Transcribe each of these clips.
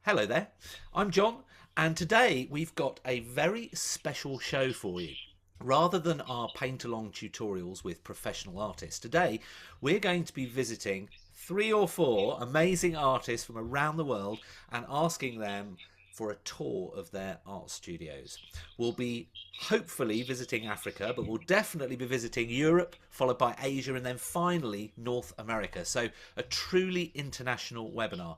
Hello there, I'm John, and today we've got a very special show for you. Rather than our paint along tutorials with professional artists, today we're going to be visiting three or four amazing artists from around the world and asking them for a tour of their art studios. We'll be hopefully visiting Africa, but we'll definitely be visiting Europe, followed by Asia, and then finally North America. So, a truly international webinar.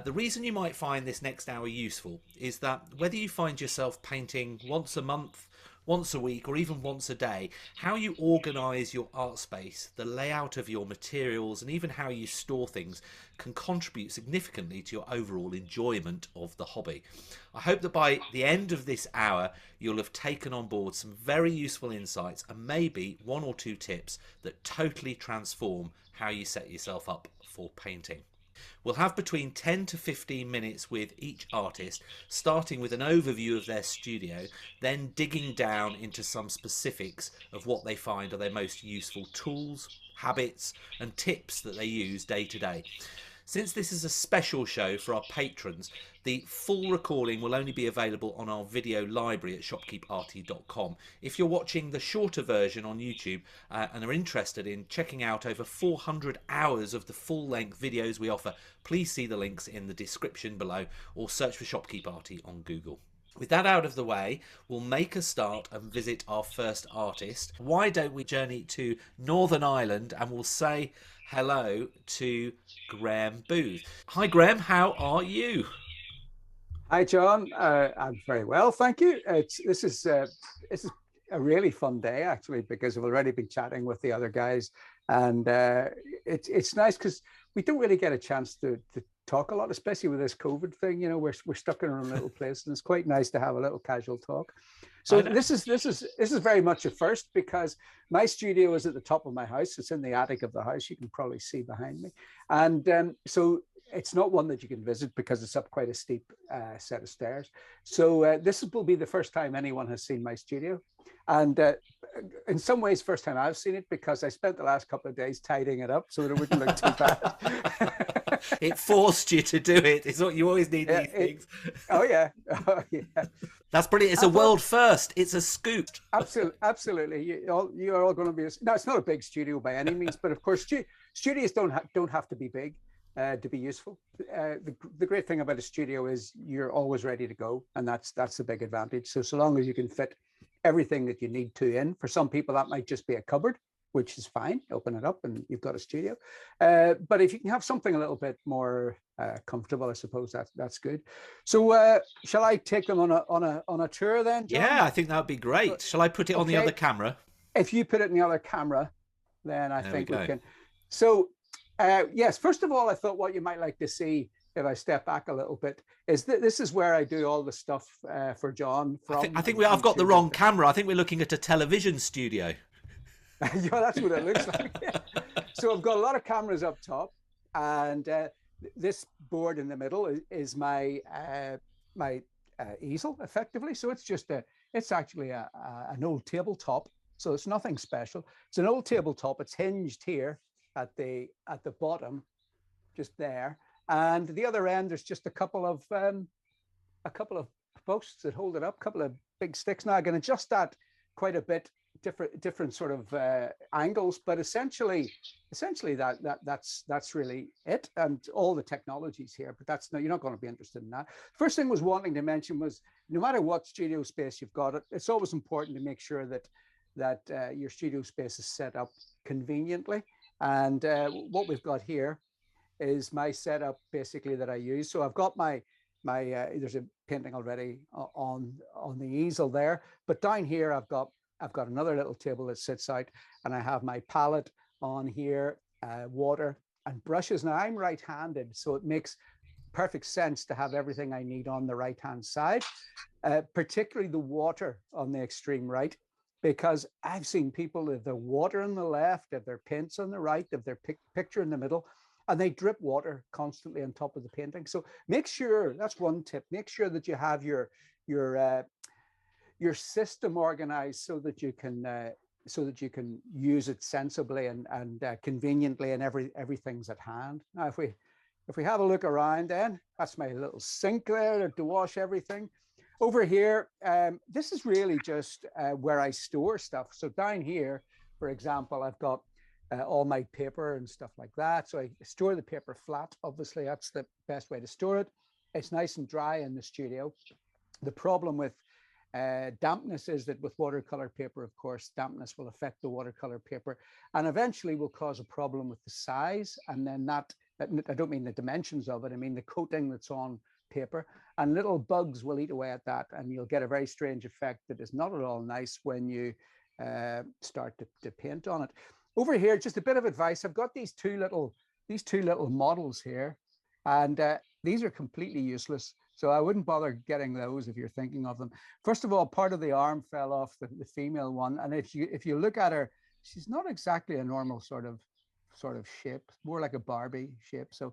The reason you might find this next hour useful is that whether you find yourself painting once a month, once a week, or even once a day, how you organise your art space, the layout of your materials, and even how you store things can contribute significantly to your overall enjoyment of the hobby. I hope that by the end of this hour, you'll have taken on board some very useful insights and maybe one or two tips that totally transform how you set yourself up for painting. We'll have between 10 to 15 minutes with each artist, starting with an overview of their studio, then digging down into some specifics of what they find are their most useful tools, habits, and tips that they use day to day. Since this is a special show for our patrons, the full recording will only be available on our video library at shopkeeparty.com. If you're watching the shorter version on YouTube and are interested in checking out over 400 hours of the full-length videos we offer, please see the links in the description below or search for Shopkeep Arty on Google. With that out of the way, we'll make a start and visit our first artist. Why don't we journey to Northern Ireland and we'll say hello to Grahame Booth. Hi Grahame, how are you? Hi, John. I'm very well, thank you. This is a really fun day actually because I've already been chatting with the other guys, and it's nice because we don't really get a chance to talk a lot, especially with this COVID thing. You know, we're stuck in our own little place, and it's quite nice to have a little casual talk. I So know. this is very much a first because my studio is at the top of my house. It's in the attic of the house. You can probably see behind me, and so it's not one that you can visit because it's up quite a steep set of stairs. So this will be the first time anyone has seen my studio. And in some ways, first time I've seen it because I spent the last couple of days tidying it up so that it wouldn't look too bad. It forced you to do it. It's what you always need Yeah, these things. oh, yeah. Oh, yeah. That's brilliant. It's I a thought, world first. It's a scoop. absolutely. You're all going to be. No, it's not a big studio by any means, but of course, studios don't have to be big to be useful. The great thing about a studio is you're always ready to go, and that's a big advantage. So long as you can fit everything that you need to in. For some people, that might just be a cupboard, which is fine. Open it up, and you've got a studio. But if you can have something a little bit more comfortable, I suppose that's good. So shall I take them on a tour then, Yeah, John? I think that would be great. Shall I put it on the other Okay. camera? If you put it in the other camera, then I There we think we go. can. So yes, first of all, I thought what you might like to see if I step back a little bit is that this is where I do all the stuff for John I from think I've got the YouTube. wrong camera. I think we're looking at a television studio. Yeah, that's what it looks like. So I've got a lot of cameras up top, and this board in the middle is my easel, effectively. So it's actually an old tabletop. So it's nothing special. It's an old tabletop. It's hinged here at the bottom, just there, and the other end there's just a couple of posts that hold it up, a couple of big sticks. Now I can adjust that quite a bit, different sort of angles, but essentially that's really it, and all the technologies here. But that's no, you're not going to be interested in that. First thing was wanting to mention was no matter what studio space you've got, it's always important to make sure that your studio space is set up conveniently. And what we've got here is my setup basically that I use. So I've got my there's a painting already on the easel there, but down here I've got another little table that sits out, and I have my palette on here, water and brushes. Now I'm right-handed, so it makes perfect sense to have everything I need on the right-hand side, particularly the water on the extreme right, because I've seen people with their water on the left, have their paints on the right, have their picture in the middle, and they drip water constantly on top of the painting. So make sure, that's one tip, make sure that you have your uh, your system organized so that you can use it sensibly and conveniently, and everything's at hand. Now, if we if we have a look around, then that's my little sink there to wash everything. Over here, this is really just where I store stuff. So down here, for example, I've got all my paper and stuff like that. So I store the paper flat. Obviously, that's the best way to store it. It's nice and dry in the studio. The problem with dampness is that with watercolor paper, of course, dampness will affect the watercolor paper and eventually will cause a problem with the size. And then that, I don't mean the dimensions of it, I mean the coating that's on paper, and little bugs will eat away at that, and you'll get a very strange effect that is not at all nice when you start to paint on it. Over here, just a bit of advice. I've got these two little models here, and these are completely useless. So I wouldn't bother getting those if you're thinking of them. First of all, part of the arm fell off the female one, and if you look at her, she's not exactly a normal sort of shape, more like a Barbie shape. So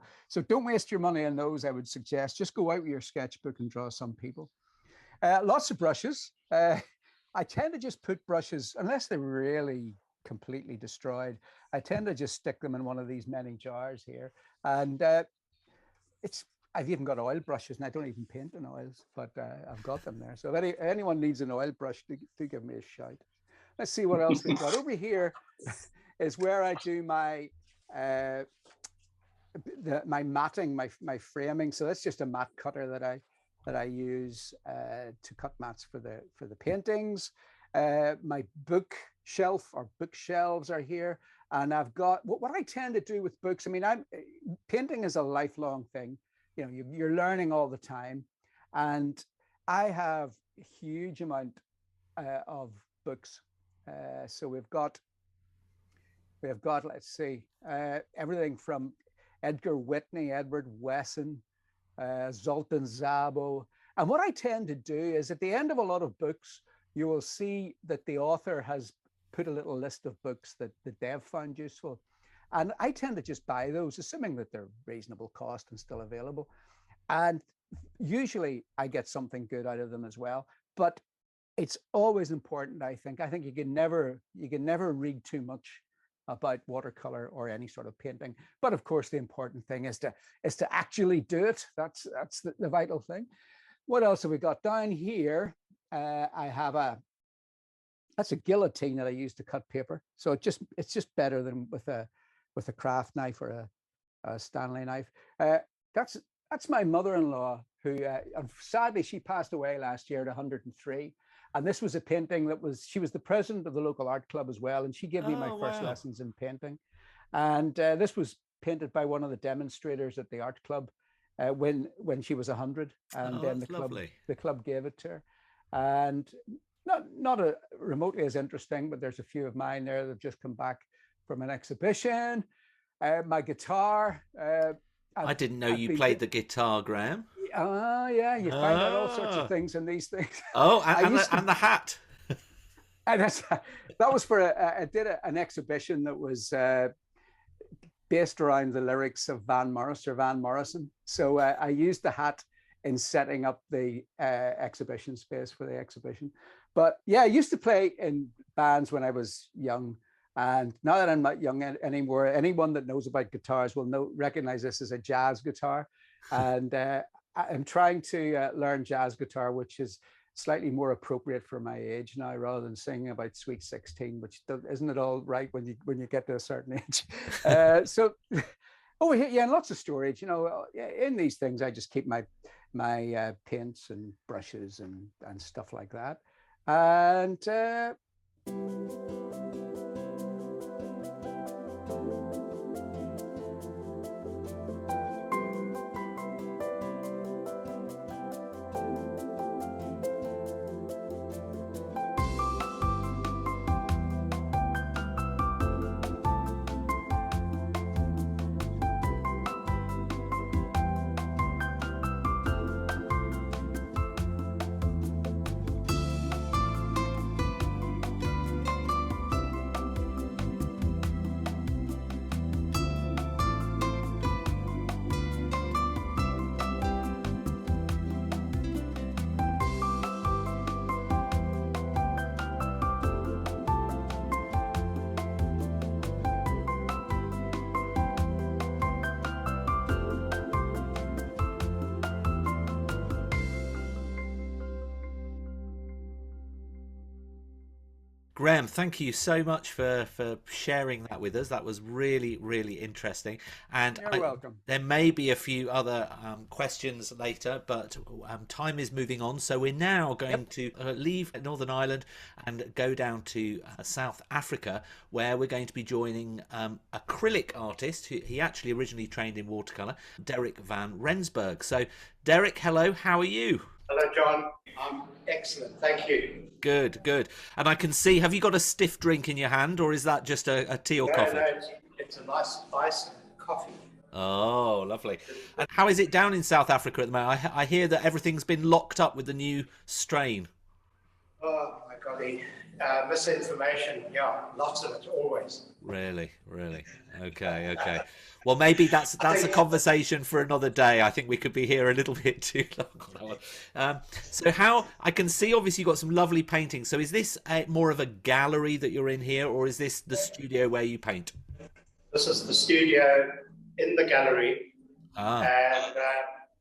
don't waste your money on those. I would suggest just go out with your sketchbook and draw some people. Lots of brushes. I tend to just put brushes, unless they're really completely destroyed, I tend to just stick them in one of these many jars here. And I've even got oil brushes, and I don't even paint in oils, but I've got them there. So if anyone needs an oil brush, do give me a shout. Let's see what else we've got. Over here is where I do my matting, my framing. So that's just a mat cutter that I use to cut mats for the paintings. My bookshelf or bookshelves are here, and I've got what I tend to do with books. I mean, painting is a lifelong thing. You know, you're learning all the time, and I have a huge amount of books. So we've got, let's see, everything from Edgar Whitney, Edward Wesson, Zoltan Szabo. And what I tend to do is at the end of a lot of books, you will see that the author has put a little list of books that they've found useful. And I tend to just buy those, assuming that they're reasonable cost and still available. And usually I get something good out of them as well. But it's always important, I think you can never read too much about watercolor or any sort of painting. But of course, the important thing is to actually do it. That's the vital thing. What else have we got down here? I have that's a guillotine that I use to cut paper. So it's just better than with a craft knife or a Stanley knife. That's my mother-in-law, who sadly she passed away last year at 103. And this was a painting she was the president of the local art club as well. And she gave me my first lessons in painting. And this was painted by one of the demonstrators at the art club when she was 100. And then the club gave it to her. And not remotely as interesting, but there's a few of mine there that have just come back from an exhibition. My guitar. I didn't know you played the guitar, Graham. Yeah, you find out all sorts of things in these things. Oh, and the hat. And that was for I did an exhibition that was based around the lyrics of Van Morrison. So I used the hat in setting up the exhibition space for the exhibition. But yeah, I used to play in bands when I was young. And now that I'm not young anymore, anyone that knows about guitars will recognize this as a jazz guitar. And I'm trying to learn jazz guitar, which is slightly more appropriate for my age now, rather than singing about Sweet 16, which isn't at all right when you get to a certain age. So over here, yeah, and lots of storage. You know, in these things, I just keep my paints and brushes and stuff like that. And Grahame, thank you so much for sharing that with us. That was really, really interesting. And You're welcome. there may be a few other questions later, but time is moving on. So we're now Yep. going to leave Northern Ireland and go down to South Africa, where we're going to be joining acrylic artist who he actually originally trained in watercolor, Derric van Rensburg. So, Derric, hello, how are you? Hello, John. I'm excellent. Thank you. Good, good. And I can see, have you got a stiff drink in your hand, or is that just a tea or No, coffee? no, it's a nice iced coffee. Oh, lovely. And how is it down in South Africa at the moment? I hear that everything's been locked up with the new strain. Oh, my golly. Misinformation. Yeah, lots of it, always. Really, really. Okay, okay. Well, maybe that's I a think, conversation for another day. I think we could be here a little bit too long on that one. So, how I can see, obviously, you've got some lovely paintings. So, is this more of a gallery that you're in here, or is this the studio where you paint? this is the studio in the gallery, Ah, and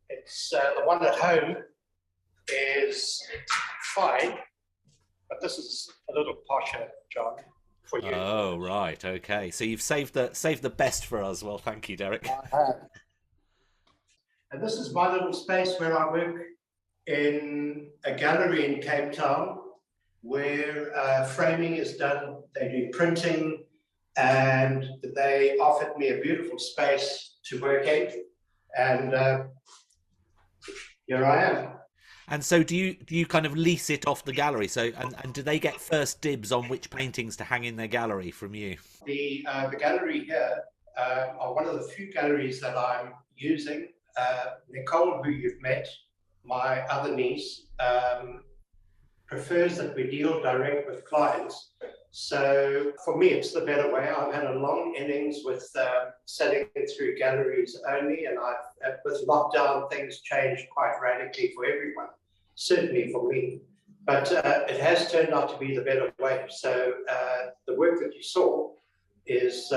it's the one at home is fine, but this is a little posher, John, for you. oh, right. Okay. So you've saved the best for us. Well, thank you, Derric. I have. And this is my little space where I work in a gallery in Cape Town where framing is done. They do printing, and they offered me a beautiful space to work in. And here I am. And so do you kind of lease it off the gallery? So and do they get first dibs on which paintings to hang in their gallery from you? The gallery here are one of the few galleries that I'm using. Nicole, who you've met, my other niece, prefers that we deal direct with clients. So for me, it's the better way. I've had a long innings with selling it through galleries only, and with lockdown, things changed quite radically for everyone, certainly for me. But it has turned out to be the better way. So the work that you saw is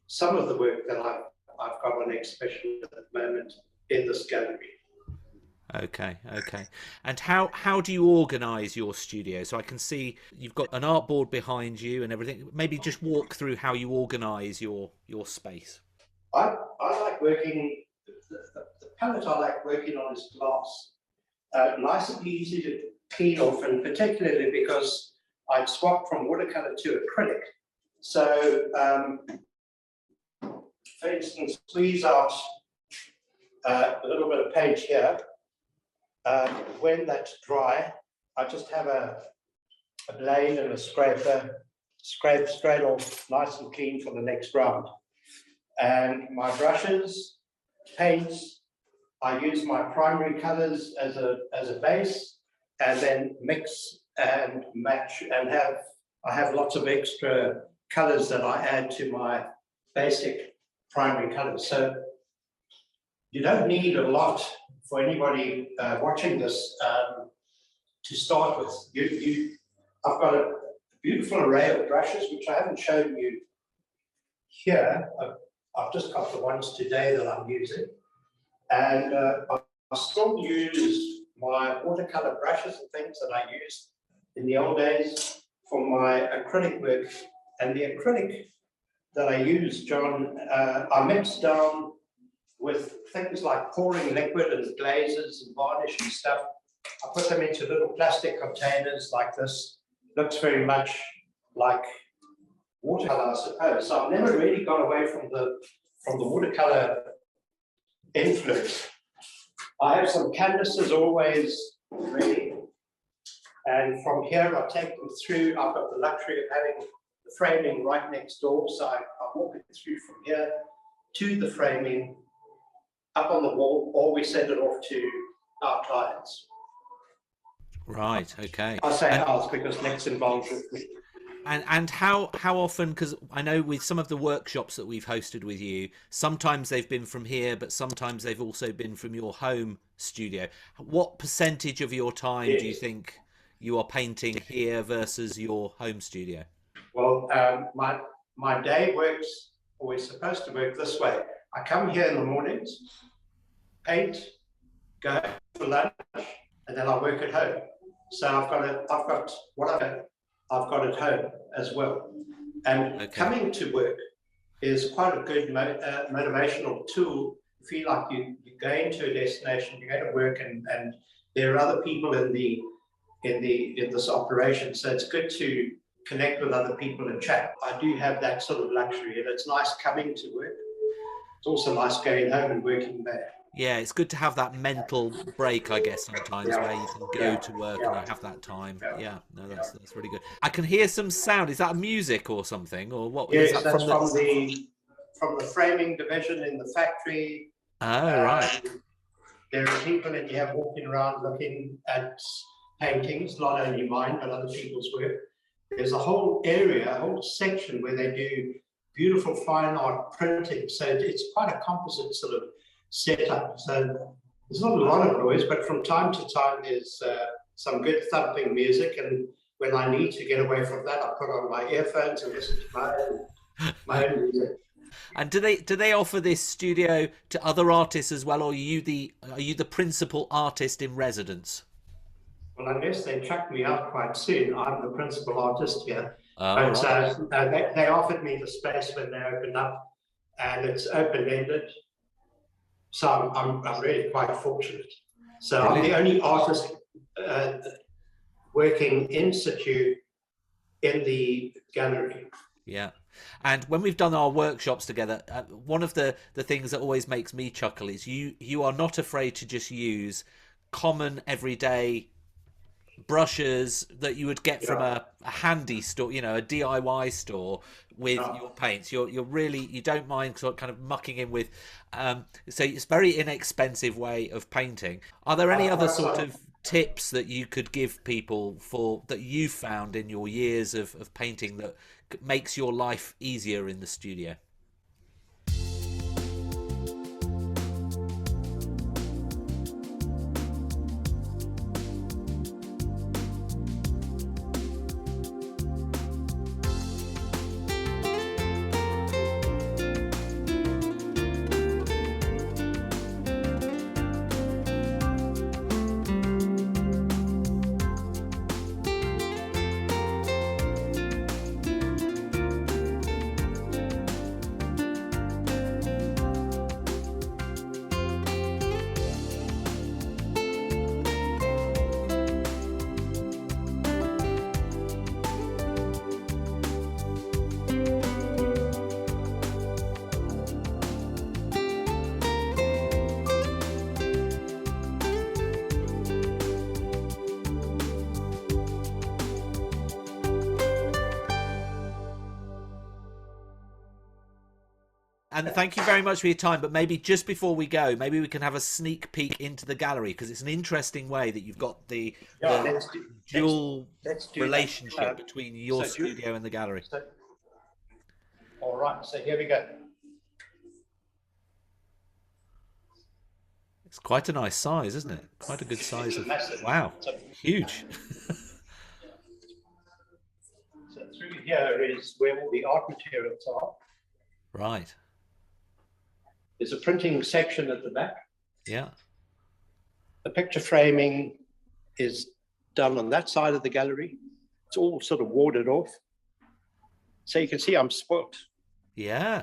some of the work that I've got on exhibition at the moment in this gallery. Okay, okay. And how do you organise your studio? So I can see you've got an artboard behind you and everything. Maybe just walk through how you organise your space. I like working, the palette I like working on is glass. Nice and easy to clean off, and particularly because I'd swapped from watercolor to acrylic. So, for instance, squeeze out a little bit of paint here. When that's dry, I just have a blade and a scraper, scrape straight off, nice and clean for the next round. And my brushes, paints, I use my primary colors as a base, and then mix and match, and I have lots of extra colors that I add to my basic primary colors. So you don't need a lot for anybody watching this to start with. I've got a beautiful array of brushes, which I haven't shown you here. I've just got the ones today that I'm using. And I still use my watercolor brushes and things that I used in the old days for my acrylic work. And the acrylic that I use, John, I mix down with things like pouring liquid and glazes and varnish and stuff. I put them into little plastic containers like this. Looks very much like watercolor, I suppose. So I've never really got away from the watercolor influence. I have some canvases always ready, and from here I take them through. I've got the luxury of having the framing right next door, so I walk it through from here to the framing, up on the wall, or we send it off to our clients. Right. Okay. I say ours because Nick's involved with me. And how often? Because I know with some of the workshops that we've hosted with you, sometimes they've been from here, but sometimes they've also been from your home studio. What percentage of your time do you think you are painting here versus your home studio? Well, my day works, or is supposed to work this way. I come here in the mornings, paint, go for lunch, and then I work at home. So I've got I've got at home as well. And coming to work is quite a good motivational tool. You feel like you're going to a destination, you're going to work, and there are other people in this operation. So it's good to connect with other people and chat. I do have that sort of luxury, and it's nice coming to work. It's also nice going home and working there. Yeah, it's good to have that mental break, I guess, sometimes where you can go to work and you have that time. Yeah, no, that's really good. I can hear some sound. Is that music or something, or what? Yes, is that that's from the framing division in the factory. Oh, right. There are people that you have walking around looking at paintings, not only mine but other people's work. There's a whole area, a whole section where they do beautiful fine art printing. So it's quite a composite sort of setup. So there's not a lot of noise, but from time to time there's some good thumping music. And when I need to get away from that, I put on my earphones and listen to my own music. And do they offer this studio to other artists as well, or are you the principal artist in residence? Well, unless they chuck me out quite soon, I'm the principal artist here. Oh, but they offered me the space when they opened up, and it's open-ended. So I'm really quite fortunate. So I'm the only artist working in situ in the gallery. Yeah. And when we've done our workshops together, one of the things that always makes me chuckle is you are not afraid to just use common everyday brushes that you would get from a handy store, a DIY store with your paints. You don't mind sort of kind of mucking in with so it's a very inexpensive way of painting. Are there any other sort of tips that you could give people that you found in your years of painting that makes your life easier in the studio? And thank you very much for your time. But maybe just before we go, maybe we can have a sneak peek into the gallery, because it's an interesting way that you've got the dual relationship between your studio and the gallery. All right, so here we go. It's quite a nice size, isn't it? Quite a good size. Wow, huge. So through here is where all the art materials are. Right. There's a printing section at the back. Yeah. The picture framing is done on that side of the gallery. It's all sort of warded off. So you can see I'm spoilt. Yeah.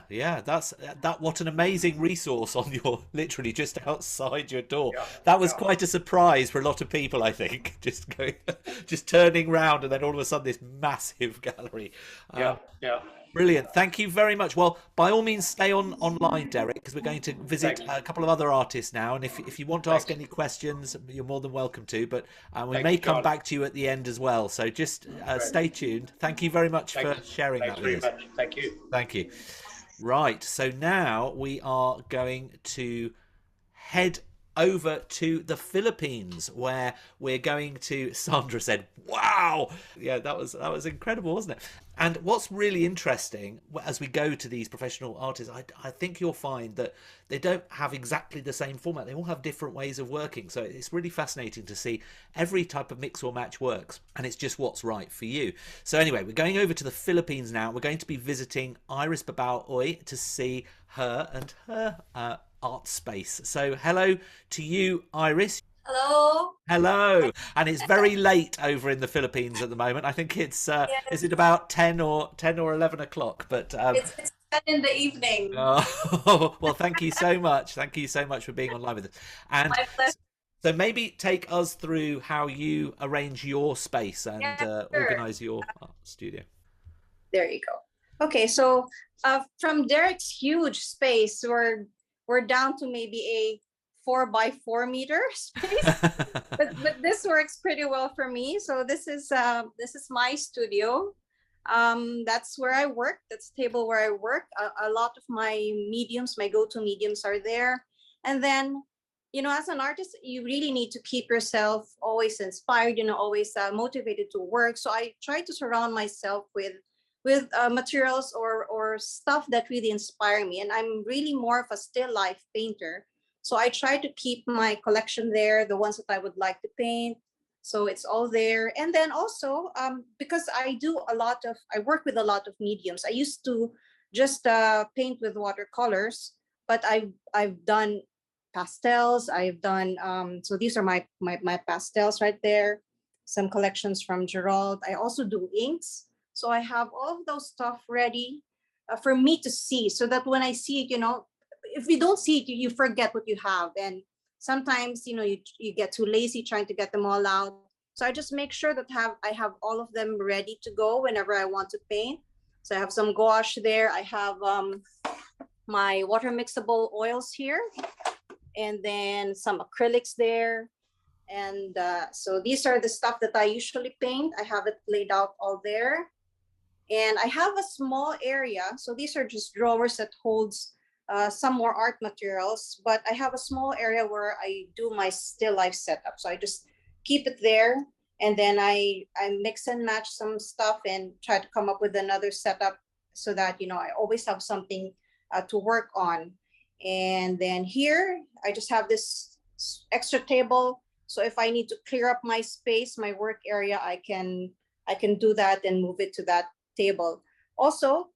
What an amazing resource on your literally just outside your door. That was quite a surprise for a lot of people, I think. Just turning round and then all of a sudden this massive gallery. Brilliant. Thank you very much. Well, by all means, stay online, Derric, because we're going to visit a couple of other artists now. And if you want to ask any questions, you're more than welcome to. But we may come back to you at the end as well. So just stay tuned. Thank you very much for sharing that with us. Thank you. Thank you. Right. So now we are going to head over to the Philippines, where we're going to, Sandra said, wow. Yeah, that was incredible, wasn't it? And what's really interesting as we go to these professional artists, I think you'll find that they don't have exactly the same format. They all have different ways of working. So it's really fascinating to see every type of mix or match works, and it's just what's right for you. So anyway, we're going over to the Philippines now. We're going to be visiting Iris Babao to see her and her art space. So hello to you, Iris. Hello. Hello. And it's very late over in the Philippines at the moment. I think it's is Yes, it about 10 or 11 o'clock? But it's 10 in the evening. oh, well, thank you so much. Thank you so much for being online with us. And My pleasure. so maybe take us through how you arrange your space and Yeah, sure. organize your studio. There you go. Okay, so from Derek's huge space, we're down to maybe a 4 by 4 meter space. But this works pretty well for me. So this is my studio. That's where I work. That's the table where I work. A lot of my mediums, my go-to mediums are there. And then, as an artist, you really need to keep yourself always inspired, always motivated to work. So I try to surround myself with materials or stuff that really inspire me. And I'm really more of a still life painter. So I try to keep my collection there, the ones that I would like to paint. So it's all there. And then also, because I work with a lot of mediums. I used to just paint with watercolors, but I've done pastels. I've done, so these are my pastels right there. Some collections from Gerald. I also do inks. So I have all of those stuff ready for me to see, so that when I see it, if you don't see it, you forget what you have. And sometimes, you get too lazy trying to get them all out. So I just make sure that I have all of them ready to go whenever I want to paint. So I have some gouache there. I have my water mixable oils here, and then some acrylics there. And so these are the stuff that I usually paint. I have it laid out all there. And I have a small area. So these are just drawers that holds some more art materials, but I have a small area where I do my still life setup. So I just keep it there, and then I mix and match some stuff and try to come up with another setup, so that I always have something to work on. And then here I just have this extra table. So if I need to clear up my space, my work area, I can do that and move it to that table. Also,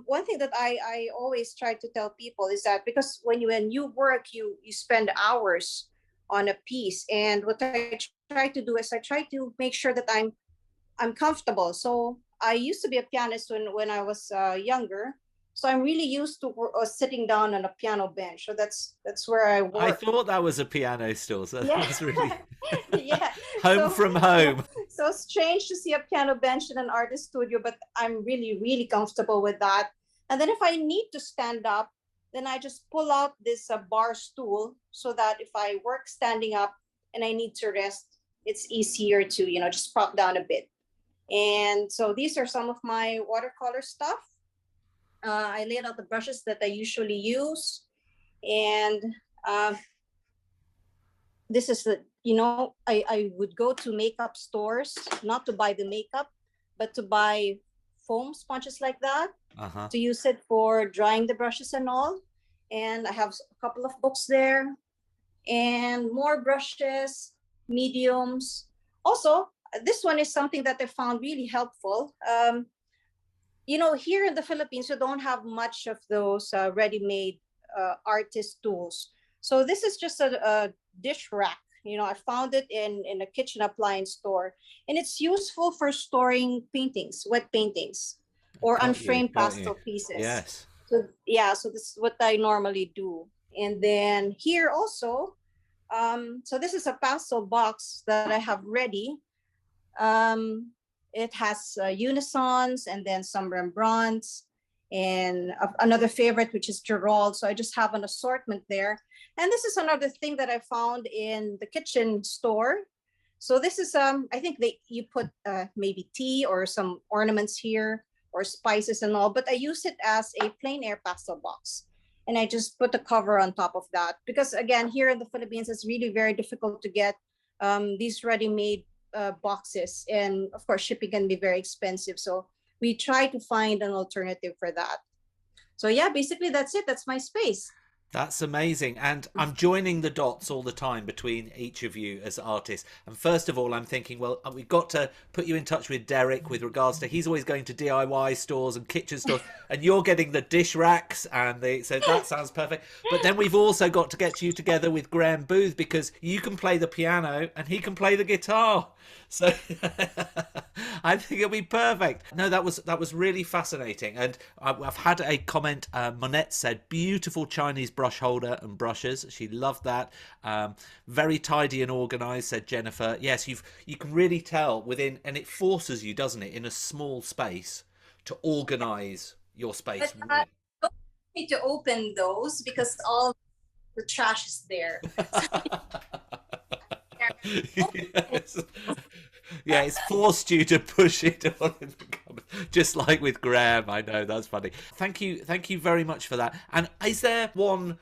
one thing that I always try to tell people is that, because when you work, you spend hours on a piece, and what I try to do is I try to make sure that I'm comfortable. So I used to be a pianist when I was younger, so I'm really used to sitting down on a piano bench. So that's where I I work. thought that was a piano still, so Yeah. that's really Yeah. home from home. So strange to see a piano bench in an artist studio, but I'm really, really comfortable with that. And then if I need to stand up, then I just pull out this bar stool, so that if I work standing up and I need to rest, it's easier to, just prop down a bit. And so these are some of my watercolor stuff. I laid out the brushes that I usually use. And this is I would go to makeup stores, not to buy the makeup, but to buy foam sponges like that, to use it for drying the brushes and all. And I have a couple of books there, and more brushes, mediums. Also, this one is something that I found really helpful. Here in the Philippines, we don't have much of those ready-made artist tools. So this is just a dish rack. I found it in a kitchen appliance store, and it's useful for storing paintings, wet paintings, or unframed pastel pieces. Yes. So yeah, so this is what I normally do. And then here also, so this is a pastel box that I have ready. It has unisons, and then some Rembrandts, and another favorite, which is Gerald. So I just have an assortment there. And this is another thing that I found in the kitchen store. So this is, I think you put maybe tea or some ornaments here, or spices and all, but I use it as a plein air pastel box. And I just put the cover on top of that, because again, here in the Philippines, it's really very difficult to get these ready-made boxes. And of course, shipping can be very expensive. So we try to find an alternative for that. So yeah, basically that's it. That's my space. That's amazing. And I'm joining the dots all the time between each of you as artists. And first of all, I'm thinking, well, we've got to put you in touch with Derric with regards to, he's always going to DIY stores and kitchen stores, and you're getting the dish racks, and so that sounds perfect. But then we've also got to get you together with Grahame Booth, because you can play the piano and he can play the guitar. So I think it'll be perfect. No, that was really fascinating. And I've had a comment. Monette said, beautiful Chinese brush holder and brushes. She loved that. Very tidy and organised, said Jennifer. Yes, you can really tell within, and it forces you, doesn't it, in a small space to organise your space. But, don't need to open those because all the trash is there. Yes. Yeah, it's forced you to push it all in the cupboard, just like with Grahame. I know, that's funny. Thank you very much for that. And is there one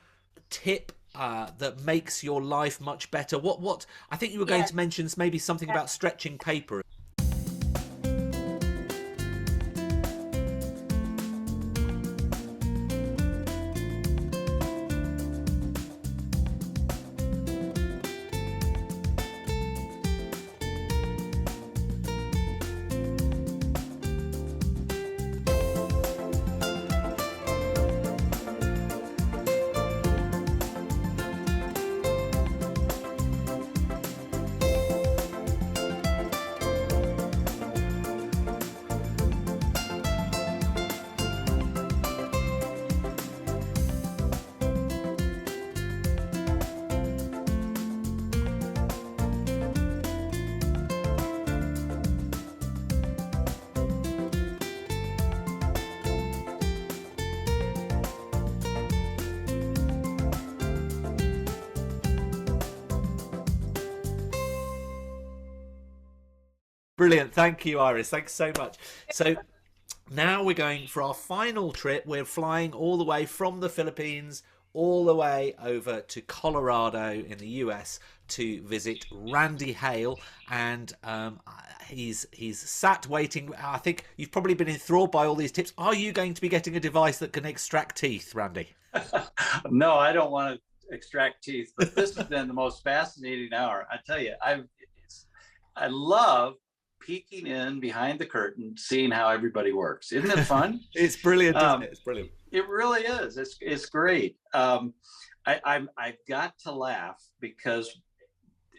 tip that makes your life much better? What I think you were going to mention maybe something about stretching paper. Brilliant. Thank you, Iris. Thanks so much. So now we're going for our final trip. We're flying all the way from the Philippines all the way over to Colorado in the US to visit Randy Hale, and he's sat waiting. I think you've probably been enthralled by all these tips. Are you going to be getting a device that can extract teeth, Randy? No, I don't want to extract teeth, but this has been the most fascinating hour. I tell you, I love peeking in behind the curtain, seeing how everybody works. Isn't it fun? It's brilliant, isn't it? It's brilliant. It really is. It's great. I've got to laugh because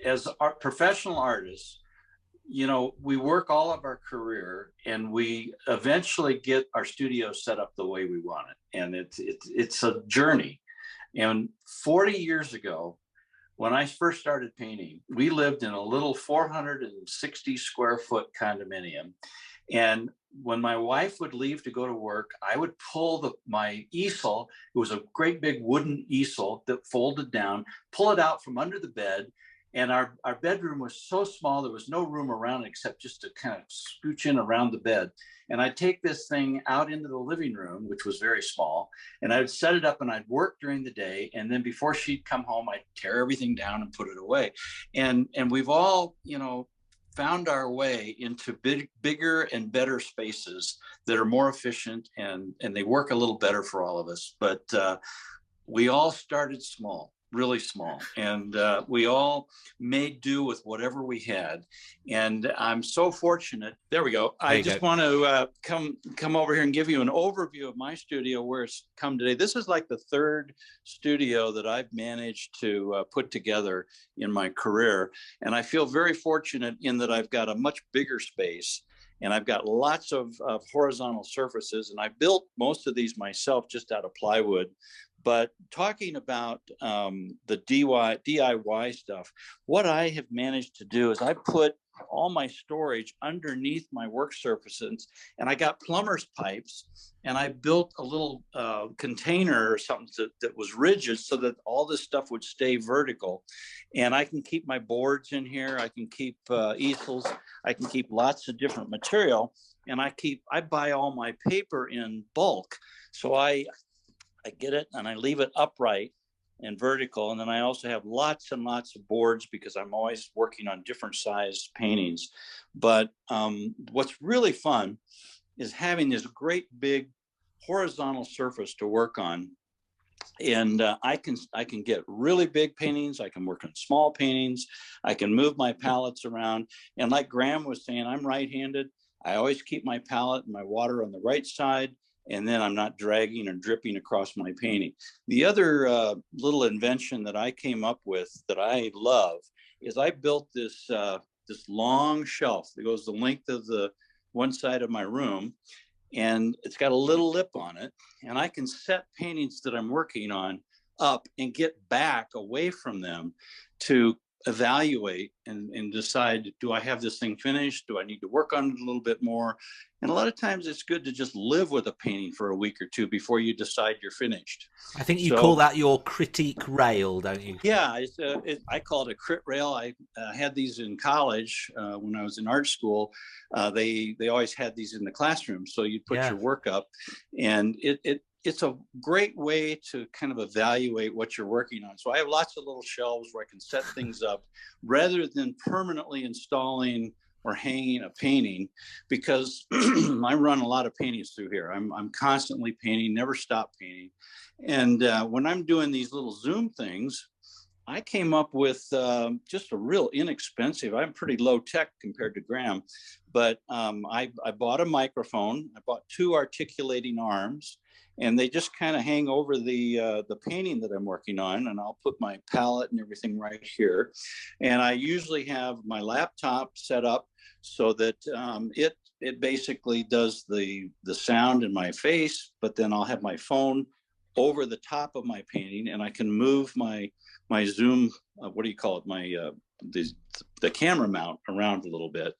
as professional artists, you know, we work all of our career and we eventually get our studio set up the way we want it. And it's a journey. And 40 years ago, when I first started painting, we lived in a little 460 square foot condominium. And when my wife would leave to go to work, I would pull my easel. It was a great big wooden easel that folded down, pull it out from under the bed. And our bedroom was so small, there was no room around it except just to kind of scooch in around the bed. And I'd take this thing out into the living room, which was very small, and I would set it up and I'd work during the day. And then before she'd come home, I'd tear everything down and put it away. And we've all, you know, found our way into bigger and better spaces that are more efficient and they work a little better for all of us. But we all started small. Really small, and we all made do with whatever we had. And I'm so fortunate. There we go. I just want to come over here and give you an overview of my studio, where it's come today. This is like the third studio that I've managed to put together in my career, and I feel very fortunate in that I've got a much bigger space. And I've got lots of horizontal surfaces, and I built most of these myself just out of plywood. But talking about the DIY stuff, what I have managed to do is I put all my storage underneath my work surfaces, and I got plumber's pipes, and I built a little container or something that was rigid so that all this stuff would stay vertical. And I can keep my boards in here. I can keep easels. I can keep lots of different material. And I buy all my paper in bulk. So I get it and I leave it upright and vertical. And then I also have lots and lots of boards because I'm always working on different size paintings. But what's really fun is having this great big horizontal surface to work on. And I can get really big paintings. I can work on small paintings. I can move my palettes around. And like Grahame was saying, I'm right-handed. I always keep my palette and my water on the right side, and then I'm not dragging or dripping across my painting. The other little invention that I came up with that I love is I built this this long shelf that goes the length of the one side of my room, and it's got a little lip on it, and I can set paintings that I'm working on up and get back away from them to evaluate and decide, do I have this thing finished? Do I need to work on it a little bit more? And a lot of times it's good to just live with a painting for a week or two before you decide you're finished. I think you call that your critique rail, don't you? Yeah, I call it a crit rail. I had these in college when I was in art school. They always had these in the classroom, so you put your work up, and it's a great way to kind of evaluate what you're working on. So I have lots of little shelves where I can set things up rather than permanently installing or hanging a painting, because I run a lot of paintings through here. I'm constantly painting, never stop painting. And when I'm doing these little Zoom things, I came up with just a real inexpensive, I'm pretty low tech compared to Grahame, but I bought a microphone, I bought 2 articulating arms, and they just kind of hang over the painting that I'm working on, and I'll put my palette and everything right here. And I usually have my laptop set up so that it basically does the sound in my face, but then I'll have my phone over the top of my painting, and I can move my Zoom, what do you call it, the camera mount around a little bit.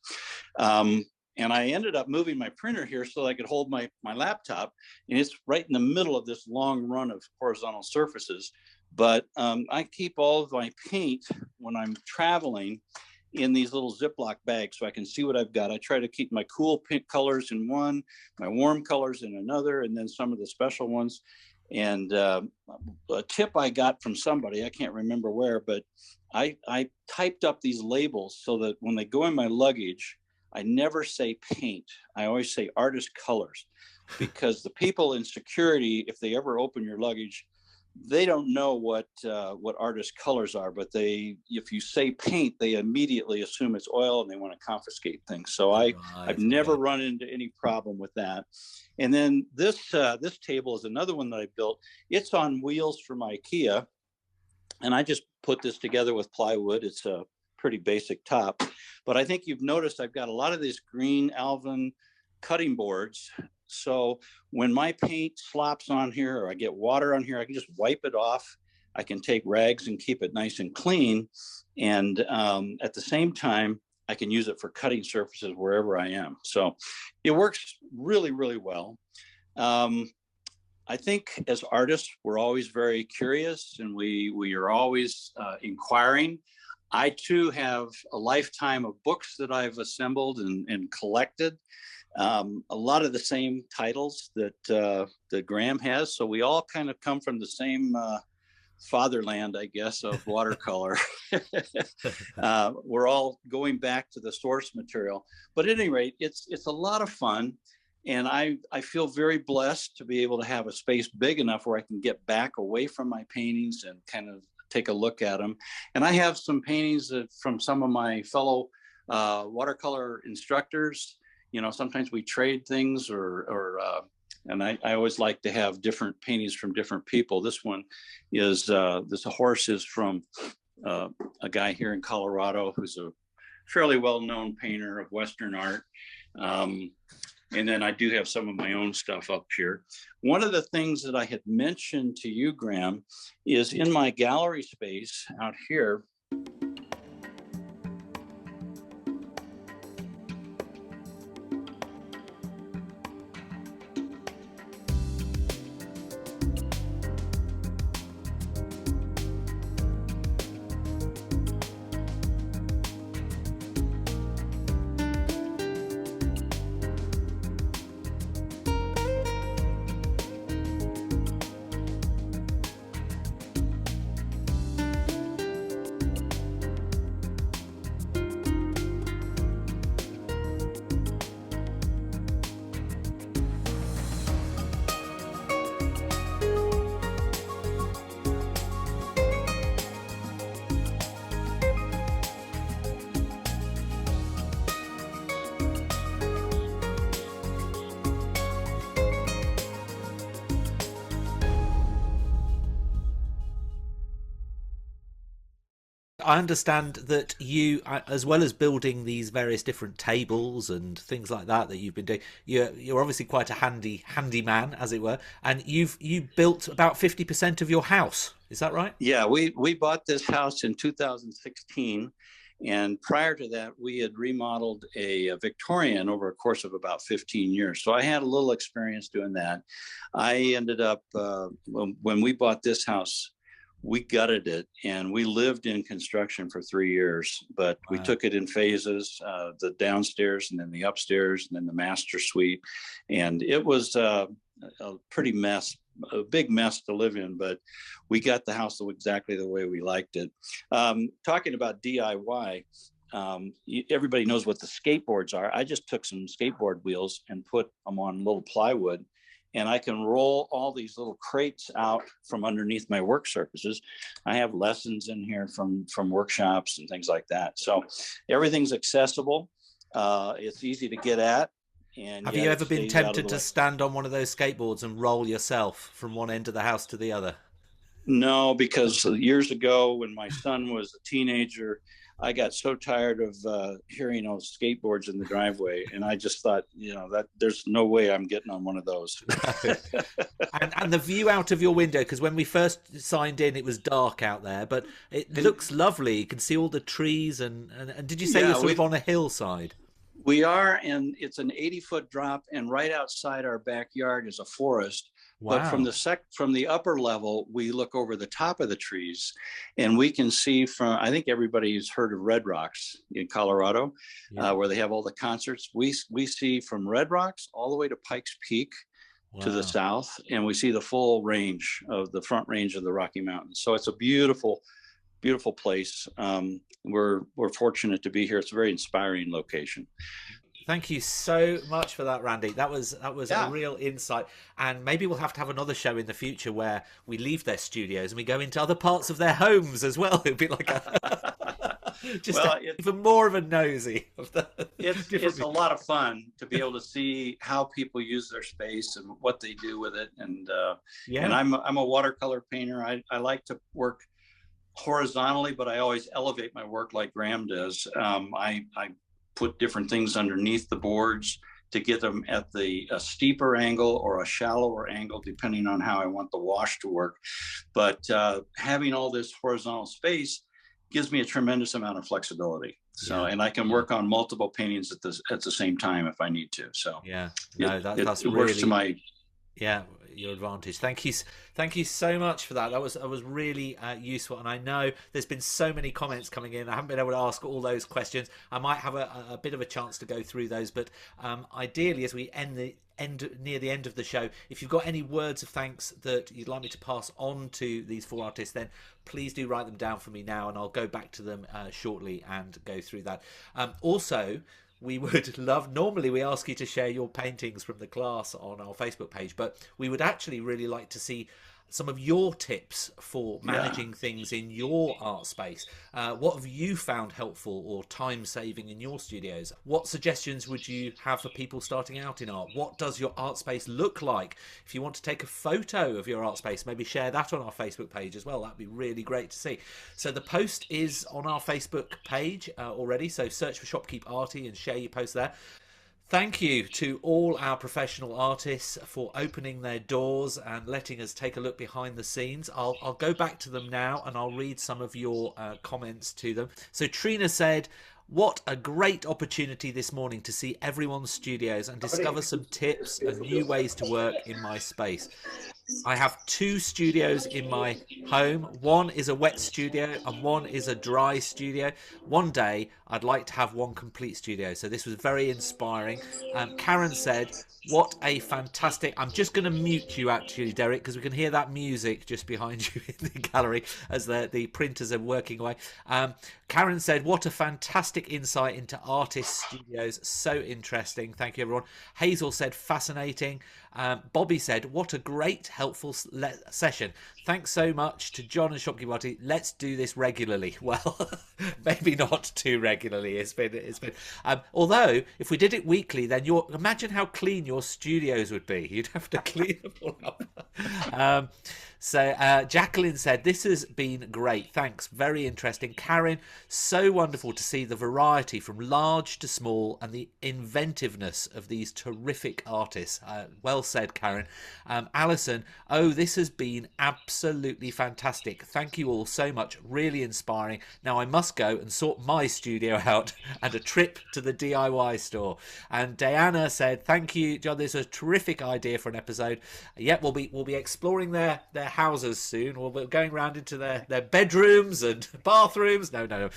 And I ended up moving my printer here so I could hold my laptop, and it's right in the middle of this long run of horizontal surfaces. But I keep all of my paint when I'm traveling in these little Ziploc bags so I can see what I've got. I try to keep my cool pink colors in one, my warm colors in another, and then some of the special ones. And a tip I got from somebody, I can't remember where, but I typed up these labels so that when they go in my luggage, I never say paint. I always say artist colors, because the people in security, if they ever open your luggage, they don't know what artist colors are, but if you say paint, they immediately assume it's oil and they want to confiscate things. So I've never run into any problem with that. And then this table is another one that I built. It's on wheels from IKEA, and I just put this together with plywood. It's a pretty basic top, but I think you've noticed I've got a lot of these green Alvin cutting boards. So when my paint slops on here or I get water on here, I can just wipe it off. I can take rags and keep it nice and clean. And at the same time, I can use it for cutting surfaces wherever I am. So it works really, really well. I think as artists, we're always very curious, and we are always inquiring. I too have a lifetime of books that I've assembled and collected. A lot of the same titles that Grahame has. So we all kind of come from the same fatherland, I guess, of watercolor. We're all going back to the source material. But at any rate, it's a lot of fun. And I feel very blessed to be able to have a space big enough where I can get back away from my paintings and kind of take a look at them. And I have some paintings from some of my fellow watercolor instructors. You know, sometimes we trade things and I always like to have different paintings from different people. This one is, this horse is from a guy here in Colorado who's a fairly well-known painter of Western art. And then I do have some of my own stuff up here. One of the things that I had mentioned to you, Grahame, is in my gallery space out here. I understand that you, as well as building these various different tables and things like that you've been doing, you're obviously quite a handy man, as it were, and you built about 50% of your house. Is that right? Yeah, we bought this house in 2016. And prior to that, we had remodeled a Victorian over a course of about 15 years. So I had a little experience doing that. I ended up, when we bought this house, we gutted it and we lived in construction for 3 years, but we took it in phases, the downstairs and then the upstairs and then the master suite. And it was a pretty mess, a big mess to live in, but we got the house exactly the way we liked it. Talking about DIY, everybody knows what the skateboards are. I just took some skateboard wheels and put them on little plywood, and I can roll all these little crates out from underneath my work surfaces. I have lessons in here from workshops and things like that. So everything's accessible. It's easy to get at. And have you ever been tempted to stand on one of those skateboards and roll yourself from one end of the house to the other? No, because years ago when my son was a teenager, I got so tired of hearing those skateboards in the driveway, and I just thought, that there's no way I'm getting on one of those. and the view out of your window, because when we first signed in, it was dark out there, but it looks lovely. You can see all the trees, and did you say you're sort of on a hillside? We are, and it's an 80-foot drop, and right outside our backyard is a forest. Wow. But from the upper level, we look over the top of the trees, and we can see from, I think everybody's heard of Red Rocks in Colorado, where they have all the concerts. We see from Red Rocks all the way to Pikes Peak to the south, and we see the full range of the Front Range of the Rocky Mountains. So it's a beautiful place. We're fortunate to be here. It's a very inspiring location. Thank you so much for that, Randy. That was a real insight. And maybe we'll have to have another show in the future where we leave their studios and we go into other parts of their homes as well. It'd be like even more of a nosy of the. It's a lot of fun to be able to see how people use their space and what they do with it. And and I'm a watercolor painter. I like to work horizontally, but I always elevate my work like Grahame does. I put different things underneath the boards to get them at a steeper angle or a shallower angle, depending on how I want the wash to work. But having all this horizontal space gives me a tremendous amount of flexibility. So, and I can work on multiple paintings at the same time if I need to. So it works to my your advantage. Thank you so much for that. That was really useful, and I know there's been so many comments coming in. I haven't been able to ask all those questions. I might have a bit of a chance to go through those, but ideally, as we near the end of the show, if you've got any words of thanks that you'd like me to pass on to these 4 artists, then please do write them down for me now, and I'll go back to them shortly and go through that. Also, we would love, normally we ask you to share your paintings from the class on our Facebook page, but we would actually really like to see some of your tips for managing things in your art space. What have you found helpful or time saving in your studios? What suggestions would you have for people starting out in art? What does your art space look like? If you want to take a photo of your art space, maybe share that on our Facebook page as well. That'd be really great to see. So the post is on our Facebook page already, so search for Shopkeep Arty and share your post there. Thank you to all our professional artists for opening their doors and letting us take a look behind the scenes. I'll go back to them now and I'll read some of your comments to them. So Trina said, what a great opportunity this morning to see everyone's studios and discover some tips and new ways to work in my space. I have 2 studios in my home. One is a wet studio and one is a dry studio. One day I'd like to have one complete studio. So this was very inspiring. Karen said, what a fantastic, I'm just going to mute you actually, Derric, because we can hear that music just behind you in the gallery as the printers are working away. Karen said, what a fantastic insight into artists' studios. So interesting. Thank you, everyone. Hazel said, fascinating. Bobby said, what a great, helpful session. thanks so much to John and Shopkeeper Marty. Let's do this regularly. Well, maybe not too regularly. It's been. Although if we did it weekly, then imagine how clean your studios would be. You'd have to clean them all up. So Jacqueline said, this has been great. Thanks. Very interesting. Karen, so wonderful to see the variety from large to small and the inventiveness of these terrific artists. Well said, Karen. Alison, this has been absolutely fantastic. Thank you all so much. Really inspiring. Now I must go and sort my studio out and a trip to the DIY store. And Diana said, thank you, John. This is a terrific idea for an episode. Yep, we'll be exploring their houses soon. We'll be going around into their bedrooms and bathrooms. No.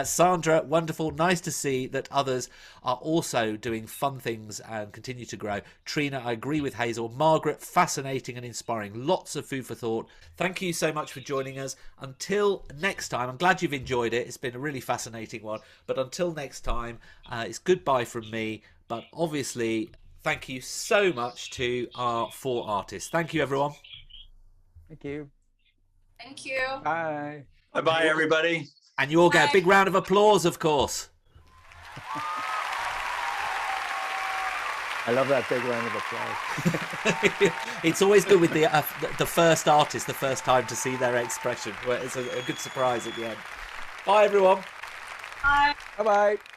Sandra, wonderful. Nice to see that others are also doing fun things and continue to grow. Trina, I agree with Hazel. Margaret, fascinating and inspiring. Lots of food for thought. Thank you so much for joining us. Until next time, I'm glad you've enjoyed it. It's been a really fascinating one. But until next time, it's goodbye from me. But obviously, thank you so much to our 4 artists. Thank you, everyone. Thank you. Thank you. Bye. Bye-bye, everybody. And you all get a big round of applause, of course. I love that big round of applause. It's always good with the first artist, the first time to see their expression. It's a good surprise at the end. Bye, everyone. Bye. Bye-bye.